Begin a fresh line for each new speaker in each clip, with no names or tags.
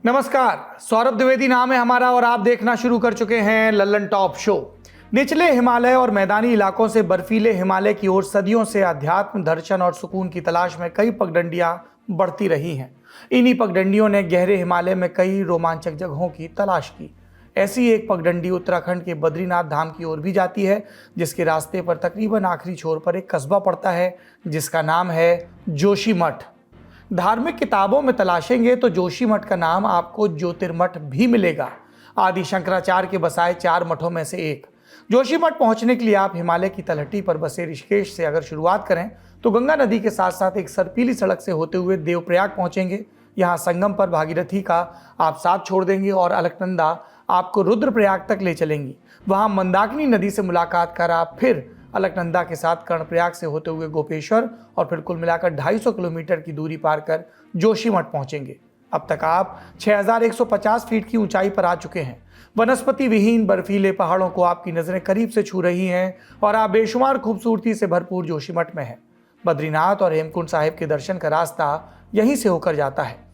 नमस्कार, सौरभ द्विवेदी नाम है हमारा और आप देखना शुरू कर चुके हैं लल्लन टॉप शो। निचले हिमालय और मैदानी इलाकों से बर्फीले हिमालय की ओर सदियों से अध्यात्म, दर्शन और सुकून की तलाश में कई पगडंडियां बढ़ती रही हैं। इन्हीं पगडंडियों ने गहरे हिमालय में कई रोमांचक जगहों की तलाश की। ऐसी एक पगडंडी उत्तराखंड के बद्रीनाथ धाम की ओर भी जाती है, जिसके रास्ते पर तकरीबन आखिरी छोर पर एक कस्बा पड़ता है जिसका नाम है जोशीमठ। धार्मिक किताबों में तलाशेंगे तो जोशीमठ का नाम आपको ज्योतिर्मठ भी मिलेगा। आदि शंकराचार्य के बसाए 4 मठों में से एक। जोशीमठ पहुंचने के लिए आप हिमालय की तलहटी पर बसे ऋषिकेश से अगर शुरुआत करें तो गंगा नदी के साथ साथ एक सर्पीली सड़क से होते हुए देवप्रयाग पहुंचेंगे। यहाँ संगम पर भागीरथी का आप साथ छोड़ देंगे और अलकनंदा आपको रुद्रप्रयाग तक ले चलेंगी। वहाँ मंदाकिनी नदी से मुलाकात कर आप फिर अलकनंदा के साथ कर्णप्रयाग से होते हुए गोपेश्वर और फिर कुल मिलाकर 250 किलोमीटर की दूरी पार कर जोशीमठ पहुंचेंगे। अब तक आप 6150 फीट की ऊंचाई पर आ चुके हैं। वनस्पति विहीन बर्फीले पहाड़ों को आपकी नजरें करीब से छू रही हैं और आप बेशुमार खूबसूरती से भरपूर जोशीमठ में हैं। बद्रीनाथ और हेमकुंड साहिब के दर्शन का रास्ता यहीं से होकर जाता है।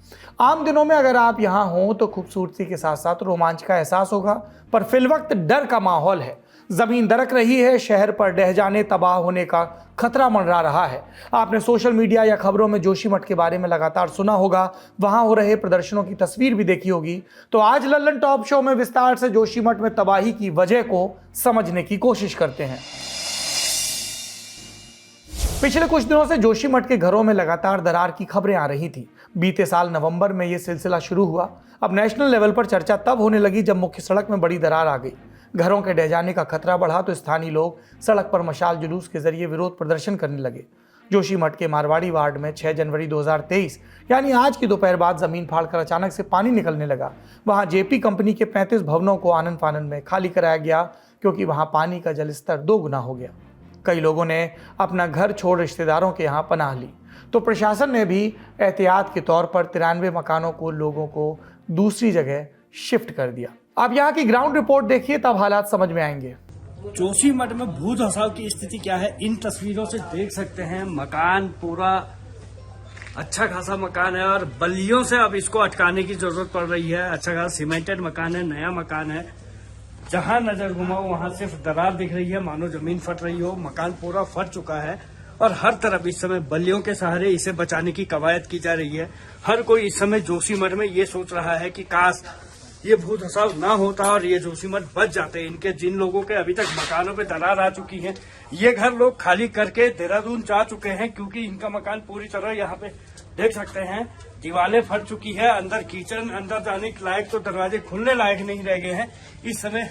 आम दिनों में अगर आप यहाँ हों तो खूबसूरती के साथ साथ रोमांच का एहसास होगा, पर फिलवक्त डर का माहौल है। जमीन दरक रही है, शहर पर ढह जाने, तबाह होने का खतरा मंडरा रहा है। आपने सोशल मीडिया या खबरों में जोशीमठ के बारे में लगातार सुना होगा, वहां हो रहे प्रदर्शनों की तस्वीर भी देखी होगी। तो आज लल्लन टॉप शो में विस्तार से जोशीमठ में तबाही की वजह को समझने की कोशिश करते हैं। पिछले कुछ दिनों से जोशीमठ के घरों में लगातार दरार की खबरें आ रही थी। बीते साल नवंबर में यह सिलसिला शुरू हुआ। अब नेशनल लेवल पर चर्चा तब होने लगी जब मुख्य सड़क में बड़ी दरार आ गई। घरों के ढह जाने का खतरा बढ़ा तो स्थानीय लोग सड़क पर मशाल जुलूस के जरिए विरोध प्रदर्शन करने लगे। जोशीमठ के मारवाड़ी वार्ड में 6 जनवरी 2023 यानी आज की दोपहर बाद जमीन फाड़कर अचानक से पानी निकलने लगा। वहां जेपी कंपनी के 35 भवनों को आनन फानन में खाली कराया गया क्योंकि वहां पानी का जलस्तर 2 गुना हो गया। कई लोगों ने अपना घर छोड़ रिश्तेदारों के यहाँ पनाह ली, तो प्रशासन ने भी एहतियात के तौर पर 93 मकानों को लोगों को दूसरी जगह शिफ्ट कर दिया। आप यहाँ की ग्राउंड रिपोर्ट देखिए, तब हालात समझ में आएंगे।
जोशीमठ में भू धसाव की स्थिति क्या है, इन तस्वीरों से देख सकते हैं। मकान पूरा अच्छा खासा मकान है और बल्लियों से अब इसको अटकाने की जरूरत पड़ रही है। अच्छा खासा सीमेंटेड मकान है, नया मकान है। जहां नजर घुमाओ वहां सिर्फ दरार दिख रही है, मानो जमीन फट रही हो। मकान पूरा फट चुका है और हर तरफ इस समय बल्लियों के सहारे इसे बचाने की कवायद की जा रही है। हर कोई इस समय जोशीमठ में ये सोच रहा है कि काश ये भू धसाव ना होता और ये जोशीमठ बच जाते। इनके जिन लोगों के अभी तक मकानों पे दरार आ चुकी है, ये घर लोग खाली करके देहरादून जा चुके हैं क्योंकि इनका मकान पूरी तरह यहाँ पे देख सकते हैं दीवारें फट चुकी है। अंदर किचन, अंदर जाने के लायक तो दरवाजे खुलने लायक नहीं रह गए हैं इस समय।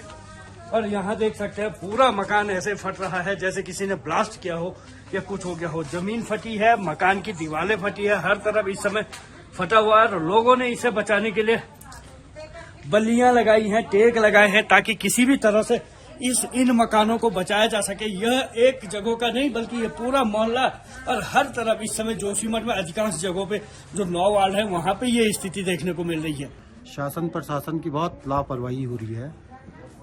और यहाँ देख सकते हैं पूरा मकान ऐसे फट रहा है जैसे किसी ने ब्लास्ट किया हो या कुछ हो गया हो। जमीन फटी है, मकान की दीवारें फटी है, हर तरफ इस समय फटा हुआ है। और लोगों ने इसे बचाने के लिए बल्लियां लगाई हैं, टेक लगाए हैं ताकि किसी भी तरह से इन मकानों को बचाया जा सके। यह एक जगह का नहीं बल्कि ये पूरा मोहल्ला और हर तरफ इस समय जोशीमठ में अधिकांश जगहों पे जो 9 वार्ड है वहां पे ये स्थिति देखने को मिल रही है।
शासन प्रशासन की बहुत लापरवाही हो रही है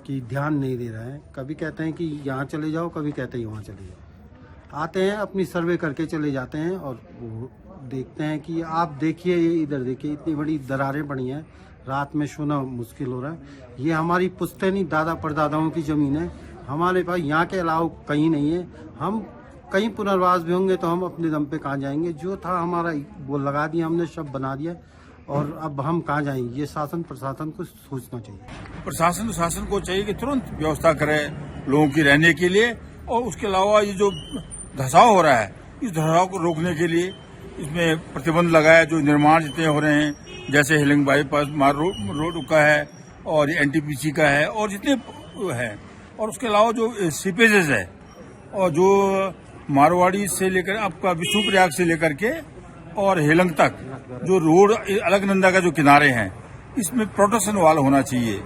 कि ध्यान नहीं दे रहे हैं। कभी कहते हैं कि यहाँ चले जाओ, कभी कहते हैं वहाँ चले जाओ। आते हैं, अपनी सर्वे करके चले जाते हैं और वो देखते हैं कि आप देखिए, ये इधर देखिए, इतनी बड़ी दरारें पड़ी हैं, रात में सोना मुश्किल हो रहा है। ये हमारी पुश्तैनी दादा परदादाओं की ज़मीन है, हमारे पास यहाँ के अलावा कहीं नहीं है। हम कहीं पुनर्वास भी होंगे तो हम अपने दम पे कहाँ जाएंगे। जो था हमारा वो लगा दिया हमने, शब बना दिया और अब हम कहाँ जाएंगे। ये शासन प्रशासन को सोचना चाहिए।
प्रशासन को चाहिए कि तुरंत व्यवस्था करे लोगों की रहने के लिए। और उसके अलावा ये जो धसाव हो रहा है, इस धसाव को रोकने के लिए इसमें प्रतिबंध लगाया। जो निर्माण जितने हो रहे हैं, जैसे हिलिंग बाईपास रोड का है और एनटीपीसी का है और जितने है, और उसके अलावा जो सीपेजेस है और जो मारवाड़ी से लेकर आपका विष्णुप्रयाग से लेकर के और हेलंग तक जो रोड अलकनंदा का जो किनारे हैं, इसमें प्रोटेक्शन वाल होना चाहिए।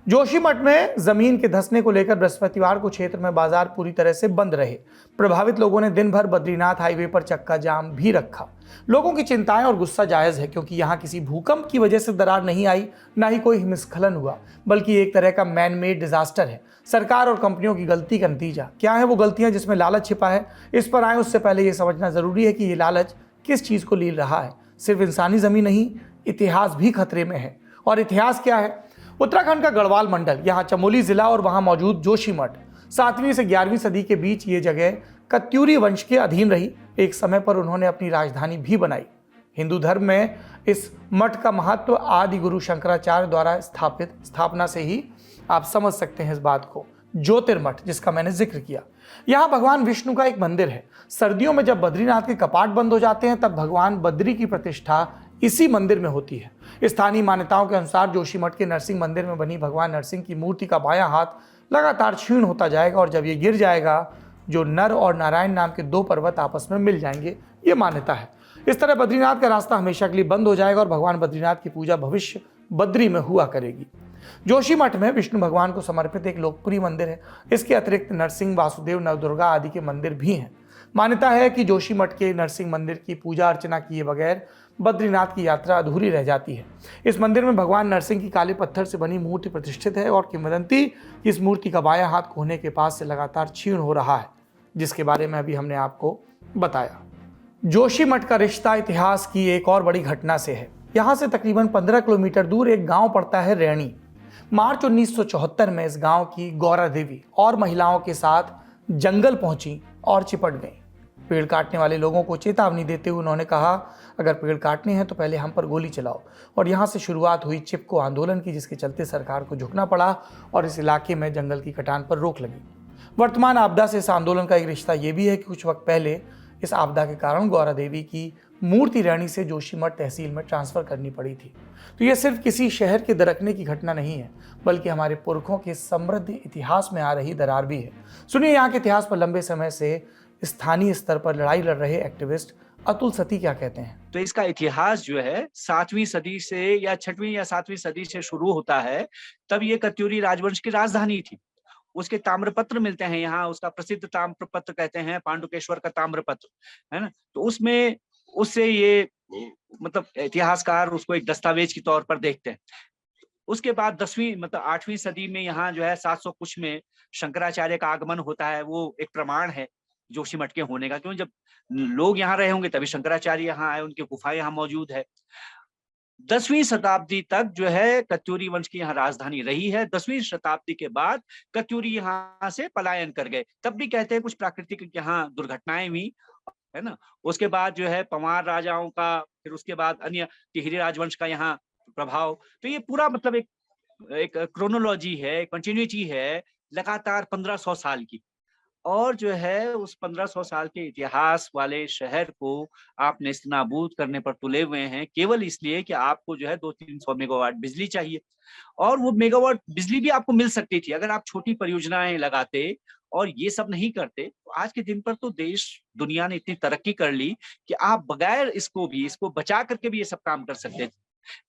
जोशीमठ में जमीन के धंसने को लेकर बृहस्पतिवार को क्षेत्र में बाजार पूरी तरह से बंद रहे। प्रभावित लोगों ने दिन भर बद्रीनाथ हाईवे पर चक्का जाम भी रखा। लोगों की चिंताएं और गुस्सा जायज है क्योंकि यहाँ किसी भूकंप की वजह से दरार नहीं आई, ना ही कोई हिमस्खलन हुआ, बल्कि एक तरह का मैन मेड डिजास्टर है। सरकार और कंपनियों की गलती का नतीजा। क्या है वो गलतियां जिसमें लालच छिपा है? इस पर आए उससे पहले ये समझना जरूरी है कि ये लालच किस चीज को लील रहा है। सिर्फ इंसानी जमीन नहीं, इतिहास भी खतरे में है। और इतिहास क्या है? उत्तराखंड का गढ़वाल मंडल, यहाँ चमोली जिला और वहाँ मौजूद जोशीमठ 7वीं से 11वीं सदी के बीच ये जगह कत्यूरी वंश के अधीन रही। एक समय पर उन्होंने अपनी राजधानी भी बनाई। हिंदू धर्म में इस मठ का महत्व आदि गुरु शंकराचार्य द्वारा स्थापना से ही आप समझ सकते हैं इस बात को। ज्योतिर्मठ, जिसका मैंने जिक्र किया, यहाँ भगवान विष्णु का एक मंदिर है। सर्दियों में जब बद्रीनाथ के कपाट बंद हो जाते हैं तब भगवान बद्री की प्रतिष्ठा इसी मंदिर में होती है। स्थानीय मान्यताओं के अनुसार जोशीमठ के नरसिंह मंदिर में बनी भगवान नरसिंह की मूर्ति का बायां हाथ लगातार क्षीण होता जाएगा और जब ये गिर जाएगा जो नर और नारायण नाम के 2 पर्वत आपस में मिल जाएंगे, ये मान्यता है। इस तरह बद्रीनाथ का रास्ता हमेशा के लिए बंद हो जाएगा और भगवान बद्रीनाथ की पूजा भविष्य बद्री में हुआ करेगी। जोशीमठ में विष्णु भगवान को समर्पित एक लोकप्रिय मंदिर है। इसके अतिरिक्त नरसिंह, वासुदेव, नवदुर्गा आदि के मंदिर भी हैं। मान्यता है कि जोशीमठ के नरसिंह मंदिर की पूजा अर्चना किए बगैर बद्रीनाथ की यात्रा अधूरी रह जाती है। इस मंदिर में भगवान नरसिंह की काले पत्थर से बनी मूर्ति प्रतिष्ठित है और किंवदंती कि इस मूर्ति का बायां हाथ कोहने के पास से लगातार क्षीण हो रहा है, जिसके बारे में अभी हमने आपको बताया। जोशीमठ का रिश्ता इतिहास की एक और बड़ी घटना से है। यहाँ से तकरीबन 15 किलोमीटर दूर एक गांव पड़ता है रैणी। मार्च 1974 में इस गांव की गौरा देवी और महिलाओं के साथ जंगल पहुंची और चिपट गई। पेड़ काटने वाले लोगों को चेतावनी देते हुए उन्होंने कहा, अगर पेड़ काटने हैं तो पहले हम पर गोली चलाओ। और यहाँ से शुरुआत हुई चिपको आंदोलन की, जिसके चलते सरकार को झुकना पड़ा और इस इलाके में जंगल की कटान पर रोक लगी। वर्तमान आपदा से इस आंदोलन का एक रिश्ता ये भी है कि कुछ वक्त पहले इस आपदा के कारण गौरा देवी की मूर्ति रैणी से जोशीमठ तहसील में ट्रांसफर करनी पड़ी थी। तो यह सिर्फ किसी शहर के दरकने की घटना नहीं है, बल्कि हमारे पुरखों के समृद्ध इतिहास में आ रही दरार भी है। सुनिए यहाँ के इतिहास पर लंबे समय से स्थानीय स्तर पर लड़ाई लड़ रहे एक्टिविस्ट अतुल सती क्या कहते हैं।
तो इसका इतिहास जो है 7वीं सदी से या 6वीं या 7वीं सदी से शुरू होता है। तब ये कत्यूरी राजवंश की राजधानी थी। उसके ताम्रपत्र मिलते हैं यहाँ, उसका प्रसिद्ध ताम्रपत्र कहते हैं पांडुकेश्वर का ताम्रपत्र, है ना। तो उसमें उससे ये मतलब इतिहासकार उसको एक दस्तावेज के तौर पर देखते हैं। उसके बाद 10वीं मतलब 8वीं सदी में यहाँ जो है 700 कुछ में शंकराचार्य का आगमन होता है। वो एक प्रमाण है जोशीमठ के होने का, क्यों जब लोग यहाँ रहे होंगे तभी शंकराचार्य यहाँ आए, उनकी गुफाएं यहाँ मौजूद है। 10वीं शताब्दी तक जो है कत्यूरी वंश की यहाँ राजधानी रही है। 10वीं शताब्दी के बाद कत्यूरी यहाँ से पलायन कर गए। तब भी कहते हैं कुछ प्राकृतिक यहाँ दुर्घटनाएं हुई, है ना। उसके बाद जो है पंवार राजाओं का, फिर उसके बाद अन्य टिहरी राजवंश का यहाँ प्रभाव। तो ये पूरा मतलब एक क्रोनोलॉजी है, कंटिन्यूटी है लगातार 1500 साल की। और जो है उस 1500 साल के इतिहास वाले शहर को आप नेस्तनाबूद करने पर तुले हुए हैं, केवल इसलिए कि आपको जो है 200-300 मेगावाट बिजली चाहिए। और वो मेगावाट बिजली भी आपको मिल सकती थी अगर आप छोटी परियोजनाएं लगाते और ये सब नहीं करते। तो आज के दिन पर तो देश दुनिया ने इतनी तरक्की कर ली कि आप बगैर इसको बचा करके भी ये सब काम कर सकते थे।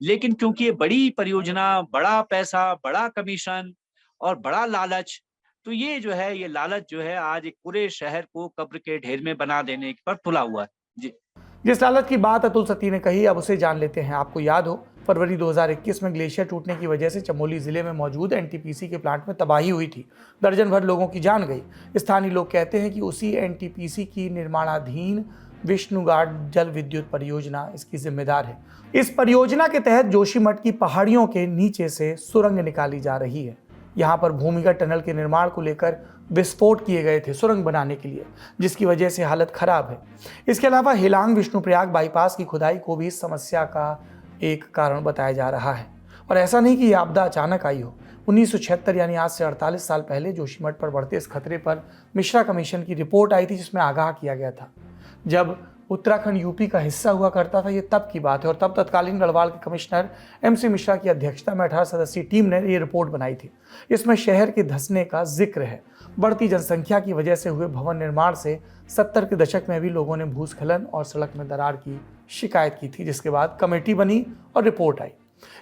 लेकिन क्योंकि ये बड़ी परियोजना, बड़ा पैसा, बड़ा कमीशन और बड़ा लालच, तो ये जो है ये लालच जो है आज एक पूरे शहर को कब्र के ढेर में बना देने पर तुला हुआ है। जी,
जिस लालच की बात अतुल सती ने कही, अब उसे जान लेते हैं। आपको याद हो, फरवरी 2021 में ग्लेशियर टूटने की वजह से चमोली जिले में मौजूद एनटीपीसी के प्लांट में तबाही हुई थी। दर्जन भर लोगों की जान गई। स्थानीय लोग कहते हैं कि उसी एनटीपीसी की निर्माणाधीन विष्णुघाट जल विद्युत परियोजना इसकी जिम्मेदार है। इस परियोजना के तहत जोशीमठ की पहाड़ियों के नीचे से सुरंग निकाली जा रही है। यहाँ पर भूमिगत टनल के निर्माण को लेकर विस्फोट किए गए थे सुरंग बनाने के लिए, जिसकी वजह से हालत खराब है। इसके अलावा हिलांग विष्णुप्रयाग बाईपास की खुदाई को भी इस समस्या का एक कारण बताया जा रहा है। और ऐसा नहीं कि यह आपदा अचानक आई हो। 1976 यानी आज से 48 साल पहले जोशीमठ पर बढ़ते इस खतरे पर मिश्रा कमीशन की रिपोर्ट आई थी, जिसमें आगाह किया गया था। जब उत्तराखंड यूपी का हिस्सा हुआ करता था, ये तब की बात है। और तब तत्कालीन गढ़वाल के कमिश्नर MC मिश्रा की अध्यक्षता में 18 सदस्यीय टीम ने ये रिपोर्ट बनाई थी। इसमें शहर के धंसने का जिक्र है। बढ़ती जनसंख्या की वजह से हुए भवन निर्माण से 70 के दशक में भी लोगों ने भूस्खलन और सड़क में दरार की शिकायत की थी, जिसके बाद कमेटी बनी और रिपोर्ट आई।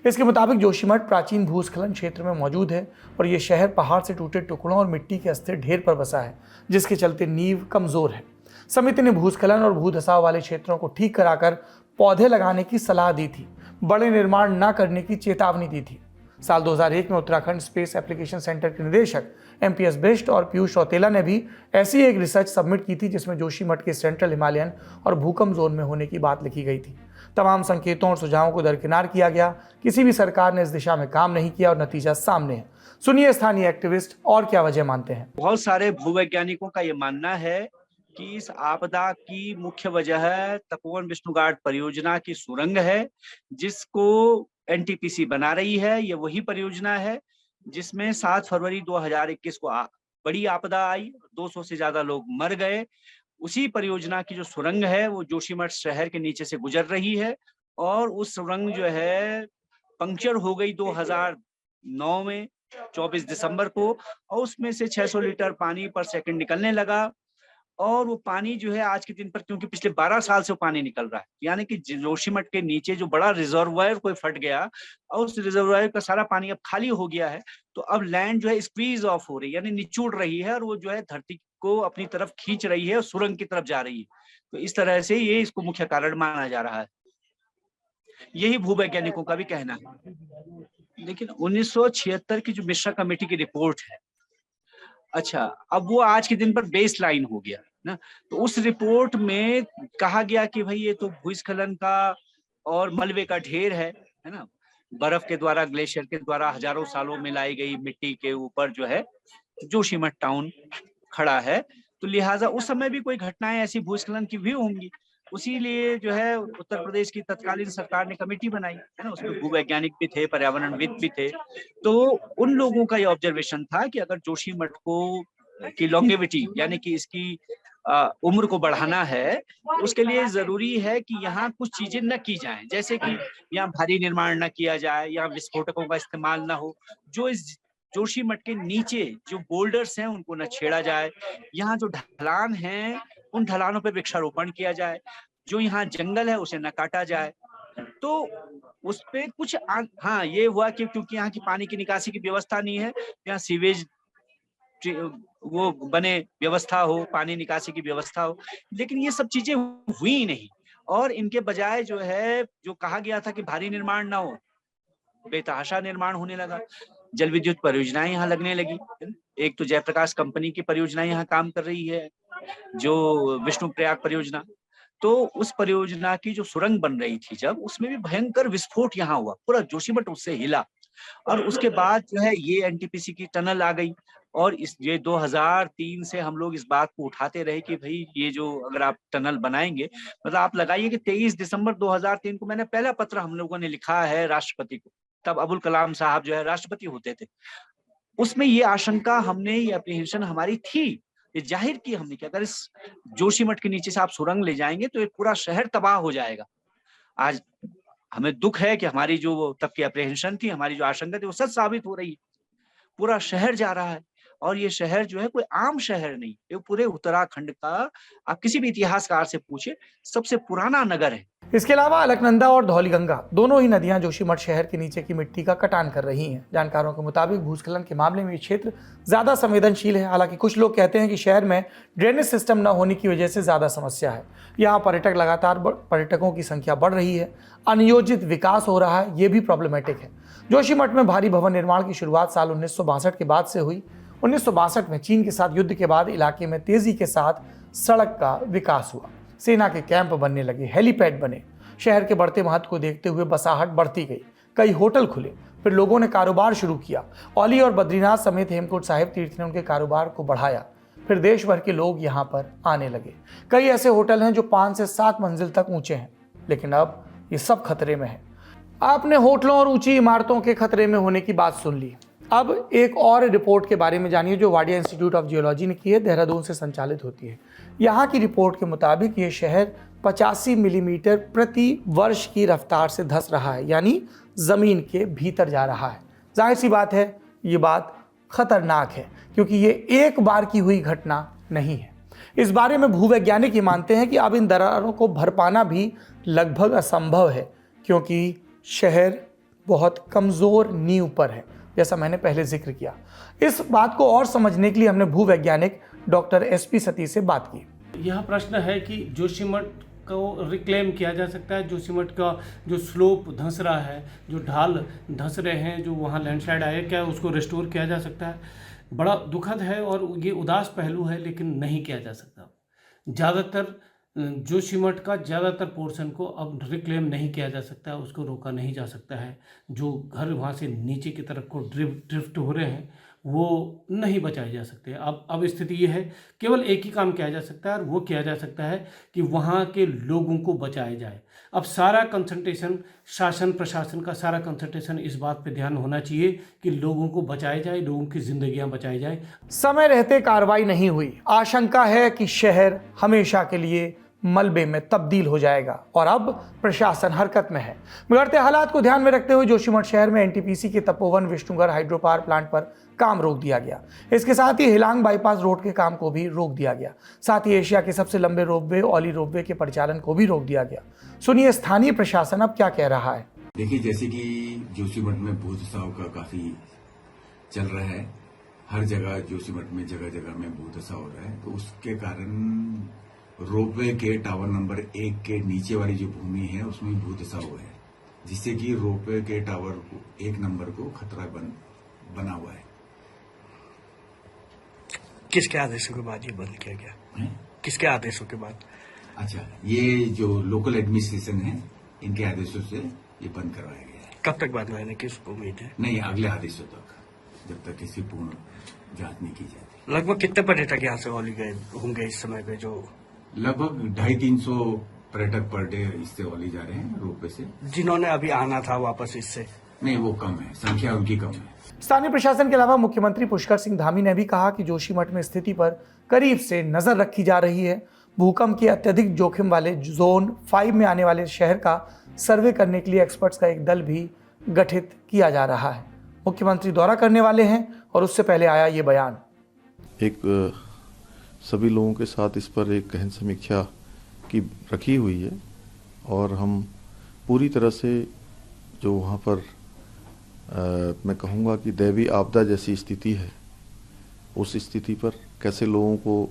इसके मुताबिक जोशीमठ प्राचीन भूस्खलन क्षेत्र में मौजूद है और ये शहर पहाड़ से टूटे टुकड़ों और मिट्टी के अस्थिर ढेर पर बसा है, जिसके चलते नींव कमजोर है। समिति ने भूस्खलन और भूधसाव वाले क्षेत्रों को ठीक कराकर पौधे लगाने की सलाह दी थी, बड़े निर्माण न करने की चेतावनी दी थी। साल 2001 में उत्तराखंड स्पेस एप्लीकेशन सेंटर के निदेशक MPS बिष्ट और पीयूष रौतेला ने भी ऐसी एक रिसर्च सबमिट की थी जिसमें जोशीमठ के सेंट्रल हिमालयन और भूकंप जोन में होने की बात लिखी गई थी। तमाम संकेतों और सुझावों को दरकिनार किया गया। किसी भी सरकार ने इस दिशा में काम नहीं किया और नतीजा सामने है। सुनिए स्थानीय एक्टिविस्ट और क्या वजह मानते हैं।
बहुत सारे भूवैज्ञानिकों का ये मानना है कि इस आपदा की मुख्य वजह तपोवन विष्णुघाट परियोजना की सुरंग है, जिसको NTPC बना रही है। ये वही परियोजना है जिसमें 7 फरवरी 2021 को बड़ी आपदा आई, 200 से ज्यादा लोग मर गए। उसी परियोजना की जो सुरंग है वो जोशीमठ शहर के नीचे से गुजर रही है और उस सुरंग जो है पंक्चर हो गई 2009 में 24 दिसंबर को, और उसमें से 600 लीटर पानी पर सेकंड निकलने लगा। और वो पानी जो है आज के दिन पर, क्योंकि पिछले 12 साल से वो पानी निकल रहा है, यानी कि जोशीमठ के नीचे जो बड़ा रिजर्वायर कोई फट गया और उस रिजर्वायर का सारा पानी अब खाली हो गया है, तो अब लैंड जो है स्क्वीज ऑफ हो रही है, यानी निचोड़ रही है और वो जो है धरती को अपनी तरफ खींच रही है और सुरंग की तरफ जा रही है। तो इस तरह से ये इसको मुख्य कारण माना जा रहा है। यही भूवैज्ञानिकों का भी कहना है। लेकिन 1976 की जो मिश्रा कमेटी की रिपोर्ट है, अच्छा, अब वो आज के दिन पर बेस लाइन हो गया ना। तो उस रिपोर्ट में कहा गया कि भाई ये तो भूस्खलन का और मलबे का ढेर है ना। बर्फ के द्वारा, ग्लेशियर के द्वारा हजारों सालों में लाई गई मिट्टी के ऊपर जो है जोशीमठ टाउन खड़ा है, तो लिहाजा उस समय भी कोई घटनाएं ऐसी भूस्खलन की भी होंगी। उसी लिए जो है उत्तर प्रदेश की तत्कालीन सरकार ने कमेटी बनाई है ना, उसमें भूवैज्ञानिक भी थे, पर्यावरणविद भी थे। तो उन लोगों का ये ऑब्जर्वेशन था कि अगर जोशीमठ को की लॉन्गेविटी यानी कि इसकी उम्र को बढ़ाना है, उसके लिए जरूरी है कि यहाँ कुछ चीजें न की जाएं, जैसे कि यहाँ भारी निर्माण न किया जाए, यहाँ विस्फोटकों का इस्तेमाल न हो, जो इस जोशीमठ के नीचे जो बोल्डर्स हैं उनको न छेड़ा जाए, यहाँ जो ढलान है उन ढलानों पर वृक्षारोपण किया जाए, जो यहाँ जंगल है उसे न काटा जाए। तो उस पे कुछ हाँ ये हुआ कि क्योंकि यहाँ की पानी की निकासी की व्यवस्था नहीं है, यहाँ सीवेज वो बने, व्यवस्था हो, पानी निकासी की व्यवस्था हो, लेकिन ये सब चीजें हुई नहीं। और इनके बजाय जो है, जो कहा गया था कि भारी निर्माण ना हो, बेतहाशा निर्माण होने लगा। जल विद्युत परियोजनाएं यहाँ लगने लगी। एक तो जयप्रकाश कंपनी की परियोजना यहाँ काम कर रही है, जो विष्णु प्रयाग परियोजना। तो उस परियोजना की जो सुरंग बन रही थी, जब उसमें भी भयंकर विस्फोट यहाँ हुआ, पूरा जोशीमठ उससे हिला। और उसके बाद जो है ये NTPC की टनल आ गई, और ये 2003 से हम लोग इस बात को उठाते रहे कि भाई ये जो अगर आप टनल बनाएंगे, मतलब आप लगाइए कि 23 दिसंबर 2003 को मैंने पहला पत्र हम लोगों ने लिखा है राष्ट्रपति को, तब अबुल कलाम साहब जो है राष्ट्रपति होते थे। उसमें ये आशंका हमने, ये एप्रीहेंशन हमारी थी, ये जाहिर की हमने कि अगर इस जोशीमठ के नीचे से आप सुरंग ले जाएंगे तो ये पूरा शहर तबाह हो जाएगा। आज हमें दुख है कि हमारी जो तब की एप्रीहेंशन थी, हमारी जो आशंका थी, वो सच साबित हो रही है। पूरा शहर जा रहा है, और ये शहर जो है कोई आम शहर नहीं, ये पूरे उत्तराखंड का, आप किसी भी इतिहासकार से पूछे, सबसे पुराना नगर है।
इसके अलावा अलकनंदा और धौलीगंगा दोनों ही नदियां जोशीमठ शहर के नीचे की मिट्टी का कटान कर रही हैं। जानकारों के मुताबिक भूस्खलन के मामले में ये क्षेत्र ज्यादा संवेदनशील है। हालांकि कुछ लोग कहते हैं कि शहर में ड्रेनेज सिस्टम न होने की वजह से ज्यादा समस्या है। यहाँ पर्यटकों की संख्या बढ़ रही है, अनियोजित विकास हो रहा है, ये भी प्रॉब्लमेटिक है। जोशीमठ में भारी भवन निर्माण की शुरुआत साल 1962 के बाद से हुई। 1962 में चीन के साथ युद्ध के बाद इलाके में तेजी के साथ सड़क का विकास हुआ, सेना के कैंप बनने लगे, हेलीपैड बने। शहर के बढ़ते महत्व को देखते हुए बसाहट बढ़ती गई, कई होटल खुले, फिर लोगों ने कारोबार शुरू किया। औली और बद्रीनाथ समेत हेमकुंड साहिब तीर्थ ने उनके कारोबार को बढ़ाया, फिर देश भर के लोग यहाँ पर आने लगे। कई ऐसे होटल हैं जो 5 से 7 मंजिल तक ऊंचे हैं, लेकिन अब ये सब खतरे में है। आपने होटलों और ऊंची इमारतों के खतरे में होने की बात सुन ली। अब एक और रिपोर्ट के बारे में जानिए जो वाडिया इंस्टीट्यूट ऑफ जियोलॉजी ने की है, देहरादून से संचालित होती है। यहाँ की रिपोर्ट के मुताबिक ये शहर 85 मिलीमीटर प्रति वर्ष की रफ्तार से धंस रहा है, यानी ज़मीन के भीतर जा रहा है। जाहिर सी बात है, ये बात खतरनाक है, क्योंकि ये एक बार की हुई घटना नहीं है। इस बारे में भूवैज्ञानिक ये मानते हैं कि अब इन दरारों को भर पाना भी लगभग असंभव है, क्योंकि शहर बहुत कमज़ोर नींव पर है, जैसा मैंने पहले जिक्र किया। इस बात को और समझने के लिए हमने भूवैज्ञानिक डॉक्टर SP सती से बात की।
यह प्रश्न है कि जोशीमठ को रिक्लेम किया जा सकता है। जोशीमठ का जो स्लोप धंस रहा है, जो ढाल धंस रहे हैं, जो वहाँ लैंडस्लाइड आए, क्या उसको रिस्टोर किया जा सकता है? बड़ा दुखद है और ये उदास पहलू है, लेकिन नहीं किया जा सकता। ज़्यादातर जोशीमठ का ज़्यादातर पोर्शन को अब रिक्लेम नहीं किया जा सकता है, उसको रोका नहीं जा सकता है। जो घर वहाँ से नीचे की तरफ को ड्रिफ्ट हो रहे हैं वो नहीं बचाए जा सकते। अब स्थिति ये है, केवल एक ही काम किया जा सकता है और वो किया जा सकता है कि वहाँ के लोगों को बचाया जाए। अब सारा कंसंट्रेशन, शासन प्रशासन का सारा कंसंट्रेशन इस बात पे ध्यान होना चाहिए कि लोगों को बचाया जाए, लोगों की जिंदगियां बचाई जाए।
समय रहते कार्रवाई नहीं हुई, आशंका है कि शहर हमेशा के लिए मलबे में तब्दील हो जाएगा और अब प्रशासन हरकत में है। बिगड़ते हालात को ध्यान में रखते हुए जोशीमठ शहर में एनटीपीसी के Tapovan Vishnugarh hydro power plant पर काम रोक दिया गया। इसके साथ ही हिलांग बाईपास रोड के काम को भी रोक दिया गया। साथ ही एशिया के सबसे लंबे रोपवे ओली रोपवे के परिचालन को भी रोक दिया गया। सुनिए स्थानीय प्रशासन अब क्या कह रहा है।
देखिए, जैसे कि जोशीमठ में भूत उत्सव का काफी चल रहा है, हर जगह जोशीमठ में जगह जगह में भूत उत्सव हो रहा है, तो उसके कारण रोपवे के टावर नंबर 1 के नीचे वाली जो भूमि है उसमें भूत उत्सव हुआ है, जिससे कि रोपवे के टावर 1 नंबर को खतरा बना हुआ है।
किसके आदेशों के बाद ये बंद किया गया? किसके आदेशों के बाद?
अच्छा, ये जो लोकल एडमिनिस्ट्रेशन है इनके आदेशों से ये बंद करवाया गया है।
कब तक बंद होने की उम्मीद है?
नहीं, अगले आदेशों तक, जब तक इसकी पूर्ण जांच नहीं की जाती।
लगभग कितने पर्यटक यहाँ से ओली गए होंगे इस समय पे? जो
लगभग 250-300 पर्यटक पर डे इससे ओली जा रहे हैं रोपवे से।
जिन्होंने अभी आना था वापस इससे?
नहीं, वो कम है, संख्या उनकी कम है।
स्थानीय प्रशासन के अलावा मुख्यमंत्री पुष्कर सिंह धामी ने भी कहा कि जोशीमठ में स्थिति पर करीब से नजर रखी जा रही है। भूकंप के अत्यधिक जोखिम वाले जोन 5 में आने वाले शहर का सर्वे करने के लिए एक्सपर्ट्स का एक दल भी गठित किया जा रहा है। मुख्यमंत्री दौरा करने वाले हैं और उससे पहले आया ये बयान।
सभी लोगों के साथ इस पर एक गहन समीक्षा की रखी हुई है और हम पूरी तरह से जो वहाँ पर मैं कहूँगा कि दैवीय आपदा जैसी स्थिति है, उस स्थिति पर कैसे लोगों को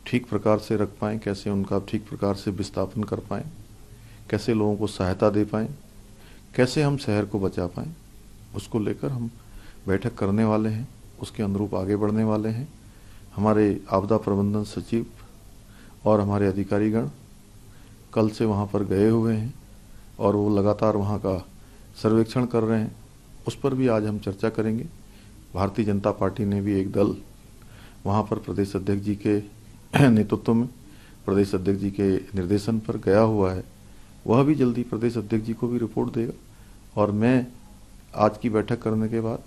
ठीक प्रकार से रख पाएँ, कैसे उनका ठीक प्रकार से विस्थापन कर पाएँ, कैसे लोगों को सहायता दे पाएँ, कैसे हम शहर को बचा पाएँ, उसको लेकर हम बैठक करने वाले हैं। उसके अनुरूप आगे बढ़ने वाले हैं। हमारे आपदा प्रबंधन सचिव और हमारे अधिकारीगण कल से वहाँ पर गए हुए हैं और वो लगातार वहाँ का सर्वेक्षण कर रहे हैं। उस पर भी आज हम चर्चा करेंगे। भारतीय जनता पार्टी ने भी एक दल वहाँ पर प्रदेश अध्यक्ष जी के नेतृत्व में, प्रदेश अध्यक्ष जी के निर्देशन पर गया हुआ है। वह भी जल्दी प्रदेश अध्यक्ष जी को भी रिपोर्ट देगा और मैं आज की बैठक करने के बाद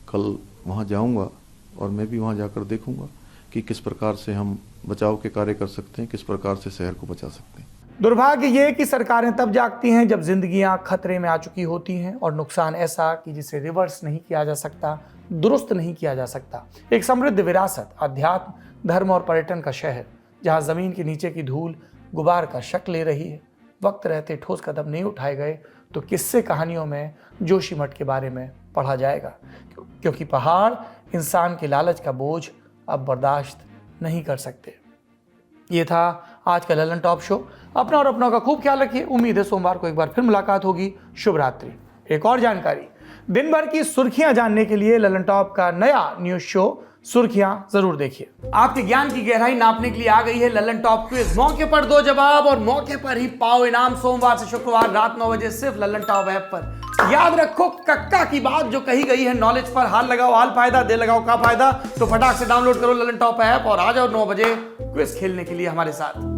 कल वहाँ जाऊँगा और मैं भी वहाँ जाकर देखूँगा कि किस प्रकार से हम बचाव के कार्य कर सकते हैं, किस प्रकार से शहर को बचा सकते हैं।
दुर्भाग्य ये कि सरकारें तब जागती हैं जब जिंदगियां खतरे में आ चुकी होती हैं और नुकसान ऐसा कि जिसे रिवर्स नहीं किया जा सकता, दुरुस्त नहीं किया जा सकता। एक समृद्ध विरासत, अध्यात्म, धर्म और पर्यटन का शहर जहां जमीन के नीचे की धूल गुबार का शक्ल ले रही है। वक्त रहते ठोस कदम नहीं उठाए गए तो किस्से कहानियों में जोशीमठ के बारे में पढ़ा जाएगा, क्योंकि पहाड़ इंसान के लालच का बोझ अब बर्दाश्त नहीं कर सकते। ये था आज का ललन टॉप शो। अपना और अपनों का खूब ख्याल रखिए। उम्मीद है सोमवार को एक बार फिर मुलाकात होगी। शुभ रात्रि। एक और जानकारी, दिन भर की सुर्खियां जानने के लिए ललन टॉप का नया न्यूज शो सुर्खियां जरूर देखिए। आपके ज्ञान की गहराई नापने के लिए आ गई है ललन टॉप क्विज। मौके पर दो जवाब और मौके पर ही पाओ इनाम। सोमवार से शुक्रवार रात 9 बजे सिर्फ ललन टॉप ऐप पर। याद रखो कक्का की बात जो कही गई है, नॉलेज पर हाल लगाओ हाल फायदा, दे लगाओ का फायदा। तो फटाक से डाउनलोड करो ललन टॉप ऐप और आ जाओ 9 बजे क्विज खेलने के लिए हमारे साथ।